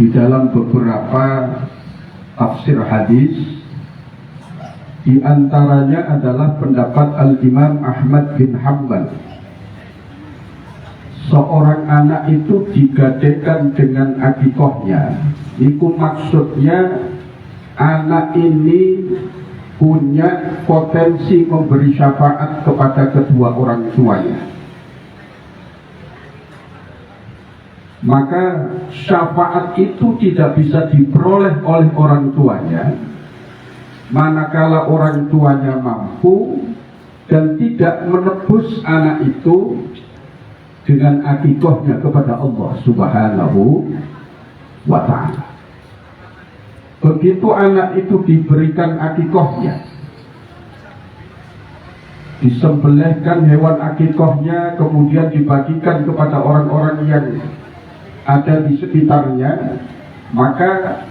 di dalam beberapa tafsir hadis, di antaranya adalah pendapat Al-Imam Ahmad bin Hanbal. Seorang anak itu digadekan dengan akikohnya, itu maksudnya anak ini punya potensi memberi syafaat kepada kedua orang tuanya. Maka syafaat itu tidak bisa diperoleh oleh orang tuanya manakala orang tuanya mampu dan tidak menebus anak itu dengan akikohnya kepada Allah Subhanahu wa ta'ala. Begitu anak itu diberikan akikohnya, disembelihkan hewan akikohnya, kemudian dibagikan kepada orang-orang yang ada di sekitarnya, maka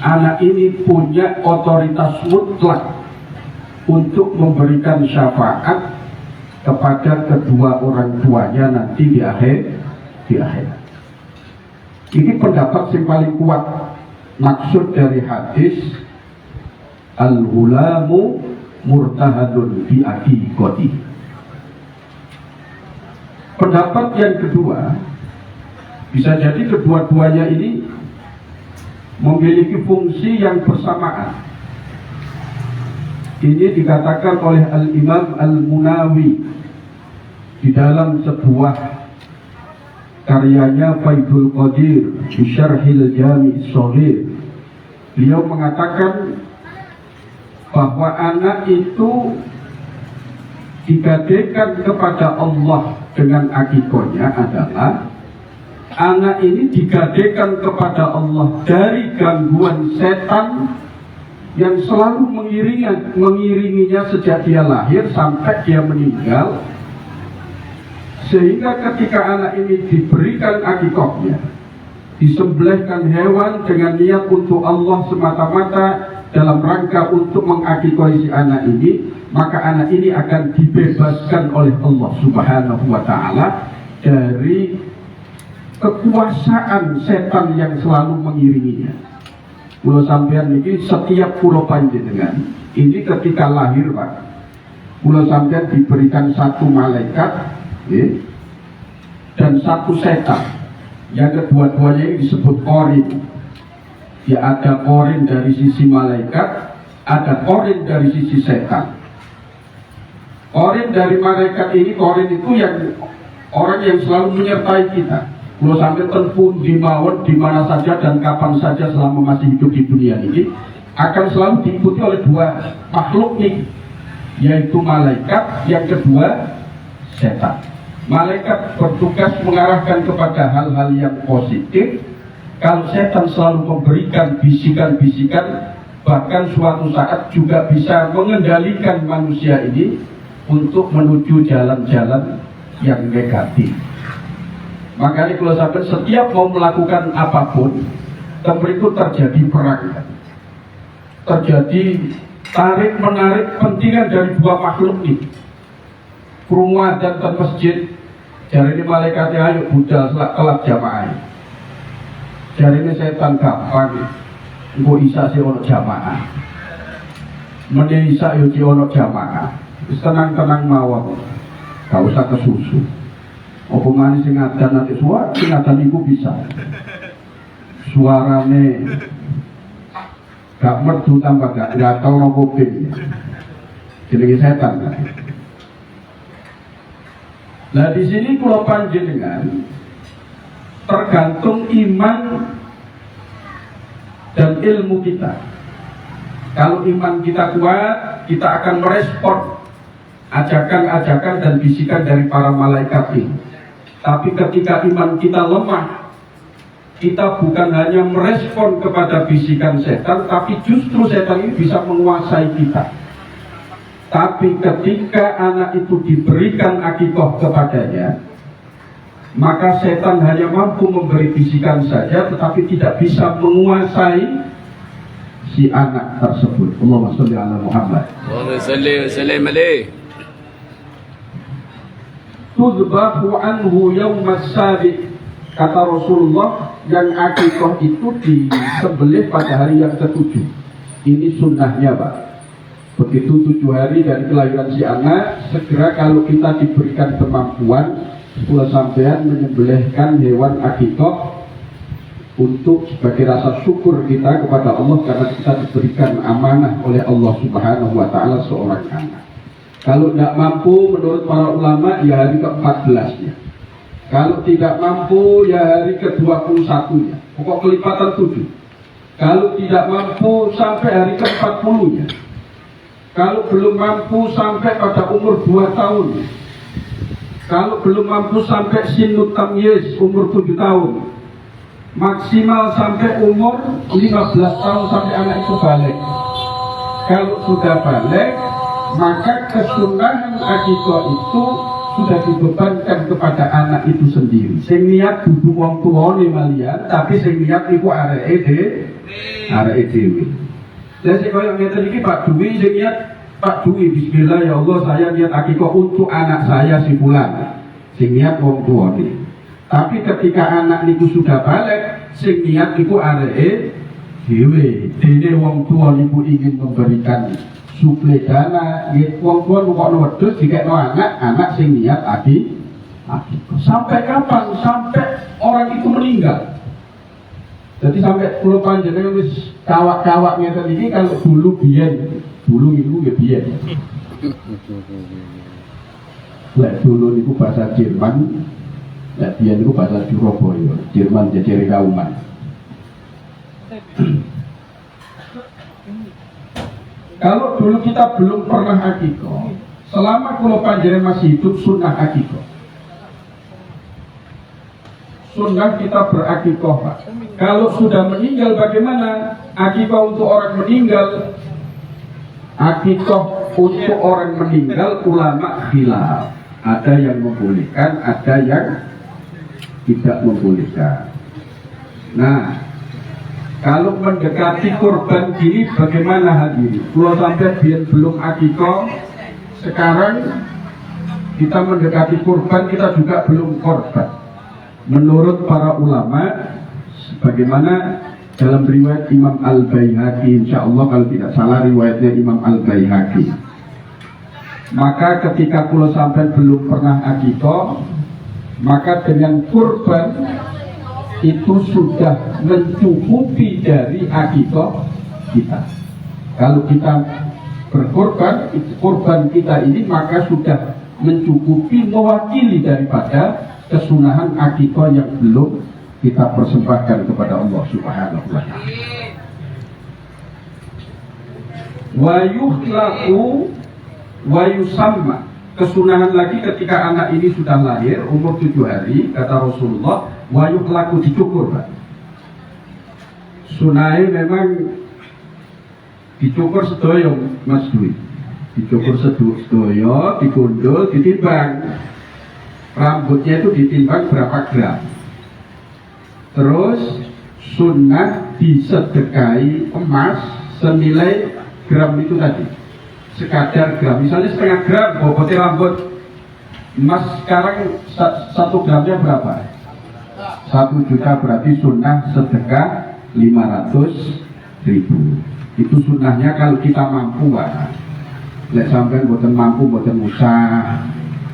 anak ini punya otoritas mutlak untuk memberikan syafaat kepada kedua orang tuanya nanti di akhirat. Ini pendapat yang paling kuat. Maksud dari hadis al-ghulamu murtahadun bi aqiqati. Pendapat yang kedua, bisa jadi kedua-duanya ini memiliki fungsi yang bersamaan. Ini dikatakan oleh Al-Imam Al-Munawi di dalam sebuah karyanya Faidul Qadir di Syarhil Jami' Shaghir. Beliau mengatakan bahwa anak itu digadekan kepada Allah dengan akikohnya adalah anak ini digadekan kepada Allah dari gangguan setan yang selalu mengiringinya sejak dia lahir sampai dia meninggal, sehingga ketika anak ini diberikan akikohnya, disembelihkan hewan dengan niat untuk Allah semata-mata dalam rangka untuk mengakikohi si anak ini, maka anak ini akan dibebaskan oleh Allah Subhanahu wa ta'ala dari kekuasaan setan yang selalu mengiringinya. Pulau sampean ini setiap pulau panjenengan ini ketika lahir, Pak, pulau sampean diberikan satu malaikat dan satu setan, yang kedua-duanya ini disebut korin. Ya, ada korin dari sisi malaikat, ada korin dari sisi setan. Korin dari malaikat ini, korin itu yang orang yang selalu menyertai kita. Kalau sampai tenpun di mawon, di mana saja dan kapan saja selama masih hidup di dunia ini, akan selalu diikuti oleh dua makhluk ini, yaitu malaikat, yang kedua setan. Malaikat bertugas mengarahkan kepada hal-hal yang positif, kalau setan selalu memberikan bisikan-bisikan, bahkan suatu saat juga bisa mengendalikan manusia ini untuk menuju jalan-jalan yang negatif. Makanya kalau sampai setiap mau melakukan apapun, itu terjadi perang, terjadi tarik-menarik pentingan dari dua makhluk ini. Kerumunan dan masjid, jari ini malaikatnya ayo budal kelak jamaah. Jari ini setan gampang, engko isa si ono jamaah. Mending isa yo si ono jamaah. Tenang-tenang mawon, gak usah kesusu. Apa manis sing ngadan nanti suara, sing ngadan iku bisa. Suarane gak merdu tambah gak tau nopo kuping. Jenenge setan kan. Nah di sini pulau panjenengan tergantung iman dan ilmu kita. Kalau iman kita kuat, kita akan merespon ajakan-ajakan dan bisikan dari para malaikat ini. Tapi ketika iman kita lemah, kita bukan hanya merespon kepada bisikan setan, tapi justru setan ini bisa menguasai kita. Tapi ketika anak itu diberikan akikoh kepadanya, maka setan hanya mampu memberi bisikan saja, tetapi tidak bisa menguasai si anak tersebut. Allahumma sholli ala Muhammad. Allahumma sholli wa sallim alaihi. Tudbahu anhu yawmas sabi, kata Rasulullah, yang akikoh itu disembelih pada hari yang ke-7. Ini sunnahnya Pak. Begitu 7 hari dari kelahiran si anak, segera kalau kita diberikan kemampuan, kula sampean menyembelihkan hewan akikoh untuk sebagai rasa syukur kita kepada Allah karena kita diberikan amanah oleh Allah Subhanahu wa Ta'ala seorang anak. Kalau tidak mampu menurut para ulama ya hari ke-14-nya. Kalau tidak mampu ya hari ke-21-nya. Pokok kelipatan 7. Kalau tidak mampu sampai hari ke-40-nya. Kalau belum mampu sampai pada umur 2 tahun. Kalau belum mampu sampai sinut tamyiz umur 7 tahun. Maksimal sampai umur 15 tahun sampai anak itu balik. Kalau sudah balik, maka kesunahan akikoh itu sudah dibebankan kepada anak itu sendiri. Sing niat dudu wong tuwane malian, tapi sing niat iku areke dhewe. Lah sing koyo ngeten iki Pak Dwi sing niat Pak Dwi bismillah ya Allah saya niat akikoh untuk anak saya si fulan. Sing niat wong tuwane. Tapi ketika anak niku sudah balik, sing niat iku areke dhewe. Dene wong tua niku ingin memberikan suple dana, wong tua nukokno wedhus dikekno anak sing niat akikoh. Sampai kapan? Sampai orang itu meninggal. Jadi sampai pulau panjenengan wis kawak-kawak ngeten iki kalau dulu biyen, dulu niku ya biyen. Lek dulu niku bahasa Jerman, lek biyen niku bahasa Surabaya, Jerman jejere kauman. Kalau dulu kita belum pernah akikoh, selama kula panjenengan masih hidup sunnah akikoh. Sunnah kita berakikoh Pak. Kalau sudah meninggal bagaimana? Akikoh untuk orang meninggal. Akikoh untuk orang meninggal ulama khilaf. Ada yang membolehkan, ada yang tidak membolehkan. Nah, kalau mendekati kurban gini bagaimana hadirin? Kalau sampai biar belum akikoh, sekarang kita mendekati kurban kita juga belum korban. Menurut para ulama, sebagaimana dalam riwayat Imam Al-Baihaqi, insya Allah kalau tidak salah riwayatnya Imam Al-Baihaqi, maka ketika kulo sampai belum pernah akikoh, maka dengan kurban itu sudah mencukupi dari akikoh kita. Kalau kita berkorban, kurban kita ini maka sudah mencukupi, mewakili daripada kesunahan akikoh yang belum kita persembahkan kepada Allah Subhanahu wa Ta'ala. Wa yukhlaqu wa yusamma. Kesunahan lagi ketika anak ini sudah lahir umur 7 hari, kata Rasulullah, wa yukhlaqu dicukur Pak. Sunai memang dicukur sedaya Mas Dwi. Dicukur sedaya, dikundul, ditimbang. Rambutnya itu ditimbang berapa gram. Terus sunnah disedekahi emas senilai gram itu tadi. Sekadar gram, misalnya setengah gram bobotnya rambut emas sekarang 1 gramnya berapa? 1 juta, berarti sunnah sedekah 500.000. Itu sunnahnya kalau kita mampu Pak. Lek sampean boten mampu, boten usah.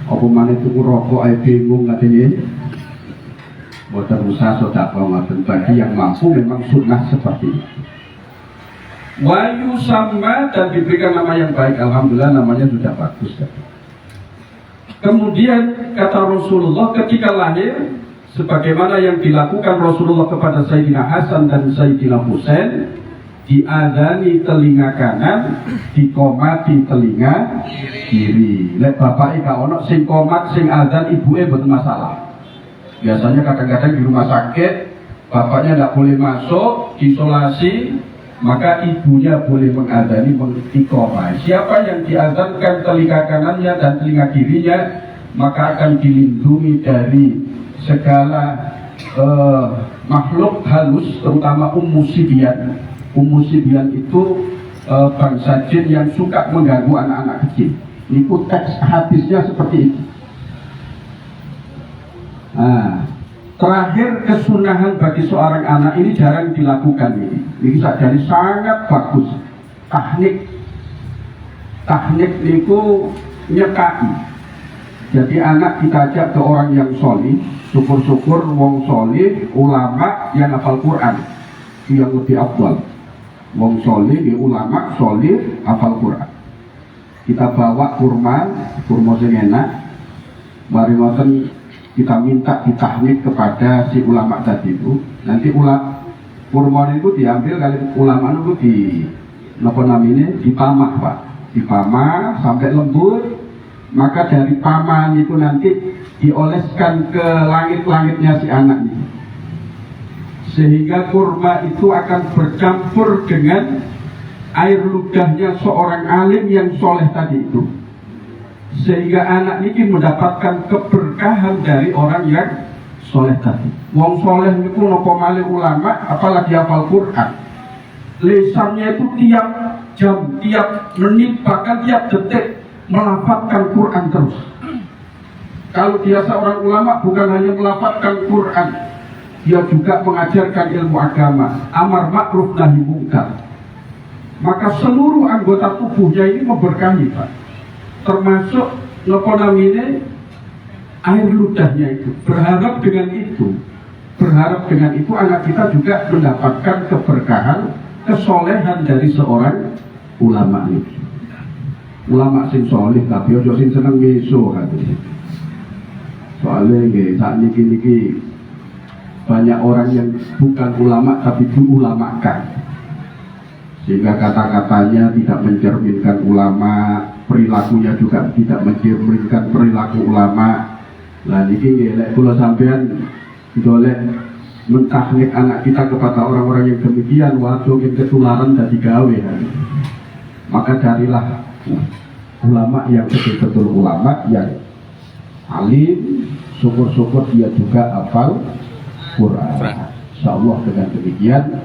Apa maneh tuku rokok ae bingung katanya. Boten usah sedekah ngoten. Bagi yang mampu memang sunnah seperti itu. Wayu sama dan diberikan nama yang baik, alhamdulillah namanya sudah bagus. Kemudian kata Rasulullah ketika lahir, sebagaimana yang dilakukan Rasulullah kepada Sayyidina Hasan dan Sayyidina Husain, diadani telinga kanan, dikomati telinga kiri. Lek bapak ika ono sing komat sing adzan ibuke mboten masalah. Biasanya kadang-kadang di rumah sakit bapaknya tidak boleh masuk, isolasi, maka ibunya boleh mengadani, mengiqamah. Siapa yang diazankan telinga kanannya dan telinga kirinya, maka akan dilindungi dari segala makhluk halus, terutama Ummu Sibyan. Ummu Sibyan itu bangsa jin yang suka mengganggu anak-anak kecil. Itu teks hadisnya seperti itu. Nah, Terakhir, kesunahan bagi seorang anak ini jarang dilakukan ini. Ini jadi sangat bagus. Teknik niku nyekai. Jadi anak kita ajak ke orang yang solih, syukur-syukur wong solih, ulama yang hafal Quran, itu yang lebih afdal. Wong solih, ulama solih, hafal Quran. Kita bawa kurma sing enak, mari ngoten kita minta ditahnik kepada si ulama tadi itu. Nanti kurma itu diambil kali ulama itu dipamah Pak, dipamah sampai lembut. Maka dari paman itu nanti dioleskan ke langit-langitnya si anak ini, sehingga kurma itu akan bercampur dengan air ludahnya seorang alim yang soleh tadi itu, sehingga anak ini mendapatkan keberkahan dari orang yang soleh tadi. Wong soleh itu nopo malih ulama, apalagi hafal Quran, lisannya itu tiap jam, tiap menit, bahkan tiap detik melafadzkan Quran terus. Kalau dia seorang ulama bukan hanya melafadzkan Quran, dia juga mengajarkan ilmu agama, amar ma'ruf nahi mungkar. Maka seluruh anggota tubuhnya ini memberkahi Pak, termasuk air ludahnya itu. Berharap dengan itu anak kita juga mendapatkan keberkahan, kesolehan dari seorang ulama itu. Ulama sing soleh tapi ojo sing seneng meso katanya. Soalnya saat niki banyak orang yang bukan ulama tapi diulamakan, sehingga kata-katanya tidak mencerminkan ulama, perilakunya juga tidak mencerminkan perilaku ulama. Nah niki lek kula sampean dolek mentahnik anak kita kepada orang-orang yang demikian, waduh yang ketularan dari gawe. Maka carilah ulama yang betul-betul ulama yang alim, syukur-syukur dia juga hafal Quran. Insyaallah dengan demikian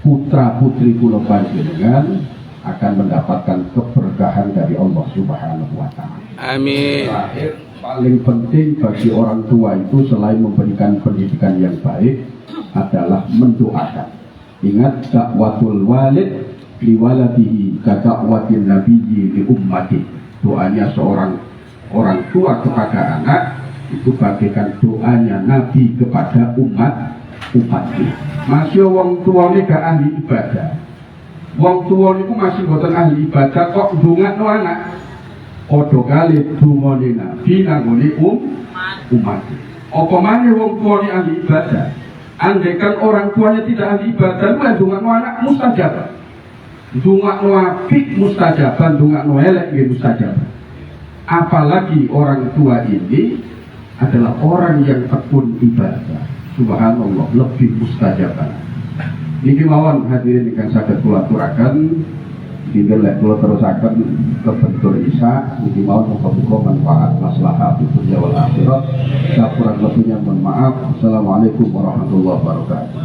putra putri kula panjenengan akan mendapatkan keberkahan dari Allah Subhanahu wa taala. Amin. Terakhir, paling penting bagi orang tua itu selain memberikan pendidikan yang baik adalah mendoakan. Ingat, dakwatul walid liwaladihi kadakwatin nabiyyi li ummati. Doanya seorang orang tua kepada anak itu bagaikan doanya Nabi kepada umatnya. Masih wong tua ini gak ahli ibadah, wong tua ini masih bukan ahli ibadah kok ndongakno anak. Odo kali dungane Nabi nangone umat. Apa maneh wong tua ini ahli ibadah? Andaikan orang tuanya tidak ahli ibadah, lu ndongakno anak mustajab. Dungakno apik mustajab, dungakno elek nggih mustajab. Apalagi orang tua ini adalah orang yang tekun ibadah. Subhanallah, lebih mustajab. Niki mawon hadirin ingkang saged kula aturaken, dinten lek kula terusaken kebentur Isa, niki mawon muga-muga manfaat maslahat dunya wal akhirat. Kurang lebihnya mohon maaf. Assalamualaikum warahmatullahi wabarakatuh.